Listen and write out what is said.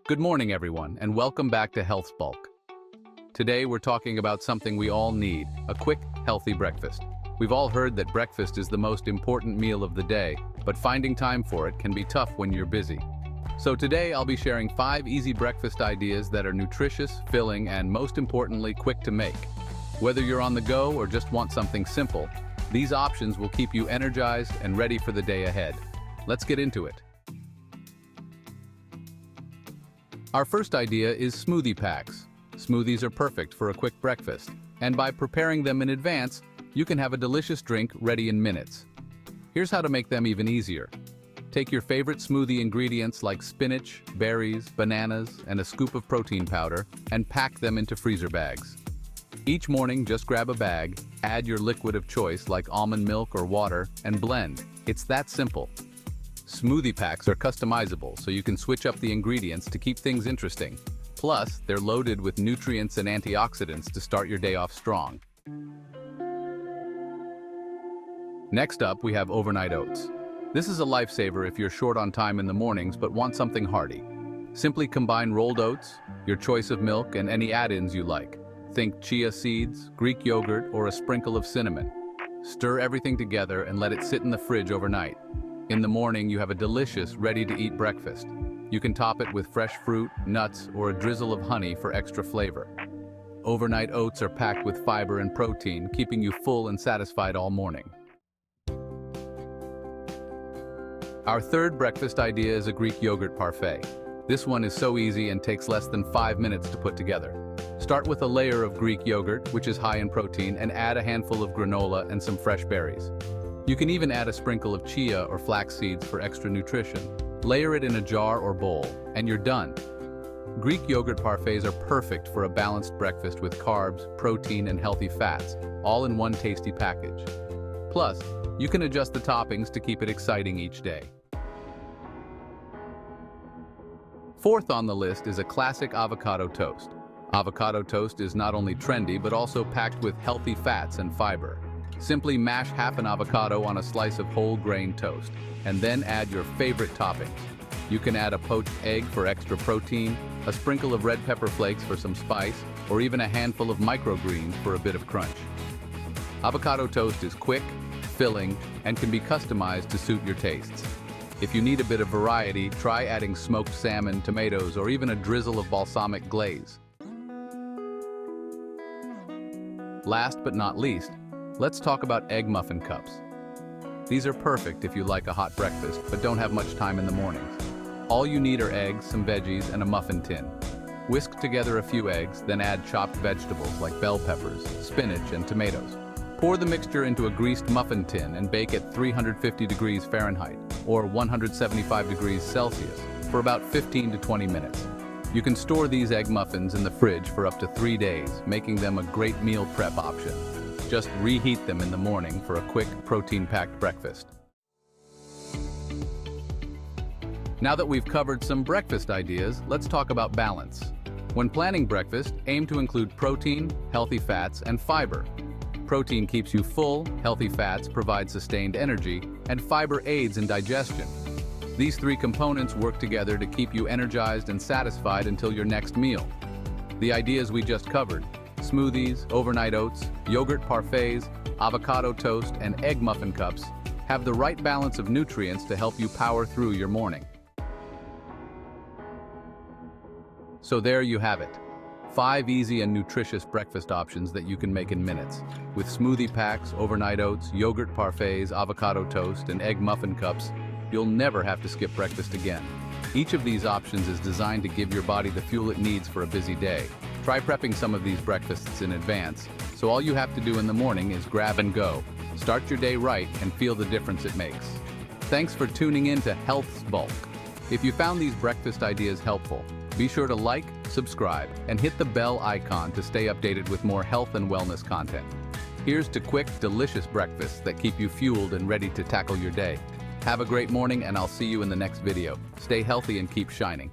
Good morning, everyone, and welcome back to Healthsbulk. Today, we're talking about something we all need, a quick, healthy breakfast. We've all heard that breakfast is the most important meal of the day, but finding time for it can be tough when you're busy. So today, I'll be sharing 5 easy breakfast ideas that are nutritious, filling, and most importantly, quick to make. Whether you're on the go or just want something simple, these options will keep you energized and ready for the day ahead. Let's get into it. Our first idea is smoothie packs. Smoothies are perfect for a quick breakfast, and by preparing them in advance, you can have a delicious drink ready in minutes. Here's how to make them even easier. Take your favorite smoothie ingredients like spinach, berries, bananas, and a scoop of protein powder, and pack them into freezer bags. Each morning, just grab a bag, add your liquid of choice like almond milk or water, and blend. It's that simple. Smoothie packs are customizable, so you can switch up the ingredients to keep things interesting. Plus, they're loaded with nutrients and antioxidants to start your day off strong. Next up, we have overnight oats. This is a lifesaver if you're short on time in the mornings but want something hearty. Simply combine rolled oats, your choice of milk, and any add-ins you like. Think chia seeds, Greek yogurt, or a sprinkle of cinnamon. Stir everything together and let it sit in the fridge overnight. In the morning, you have a delicious, ready-to-eat breakfast. You can top it with fresh fruit, nuts, or a drizzle of honey for extra flavor. Overnight oats are packed with fiber and protein, keeping you full and satisfied all morning. Our third breakfast idea is a Greek yogurt parfait. This one is so easy and takes less than 5 minutes to put together. Start with a layer of Greek yogurt, which is high in protein, and add a handful of granola and some fresh berries. You can even add a sprinkle of chia or flax seeds for extra nutrition. Layer it in a jar or bowl, and you're done. Greek yogurt parfaits are perfect for a balanced breakfast with carbs, protein, and healthy fats, all in one tasty package. Plus, you can adjust the toppings to keep it exciting each day. Fourth on the list is a classic avocado toast. Avocado toast is not only trendy, but also packed with healthy fats and fiber. Simply mash half an avocado on a slice of whole grain toast, and then add your favorite toppings. You can add a poached egg for extra protein, a sprinkle of red pepper flakes for some spice, or even a handful of microgreens for a bit of crunch. Avocado toast is quick, filling, and can be customized to suit your tastes. If you need a bit of variety, try adding smoked salmon, tomatoes, or even a drizzle of balsamic glaze. Last but not least, let's talk about egg muffin cups. These are perfect if you like a hot breakfast but don't have much time in the mornings. All you need are eggs, some veggies, and a muffin tin. Whisk together a few eggs, then add chopped vegetables like bell peppers, spinach, and tomatoes. Pour the mixture into a greased muffin tin and bake at 350 degrees Fahrenheit or 175 degrees Celsius for about 15 to 20 minutes. You can store these egg muffins in the fridge for up to 3 days, making them a great meal prep option. Just reheat them in the morning for a quick, protein-packed breakfast. Now that we've covered some breakfast ideas, let's talk about balance. When planning breakfast, aim to include protein, healthy fats, and fiber. Protein keeps you full, healthy fats provide sustained energy, and fiber aids in digestion. These 3 components work together to keep you energized and satisfied until your next meal. The ideas we just covered, smoothies, overnight oats, yogurt parfaits, avocado toast, and egg muffin cups, have the right balance of nutrients to help you power through your morning. So there you have it. 5 easy and nutritious breakfast options that you can make in minutes. With smoothie packs, overnight oats, yogurt parfaits, avocado toast, and egg muffin cups, you'll never have to skip breakfast again. Each of these options is designed to give your body the fuel it needs for a busy day. Try prepping some of these breakfasts in advance, so all you have to do in the morning is grab and go. Start your day right and feel the difference it makes. Thanks for tuning in to Healthsbulk. If you found these breakfast ideas helpful, be sure to like, subscribe, and hit the bell icon to stay updated with more health and wellness content. Here's to quick, delicious breakfasts that keep you fueled and ready to tackle your day. Have a great morning, and I'll see you in the next video. Stay healthy and keep shining.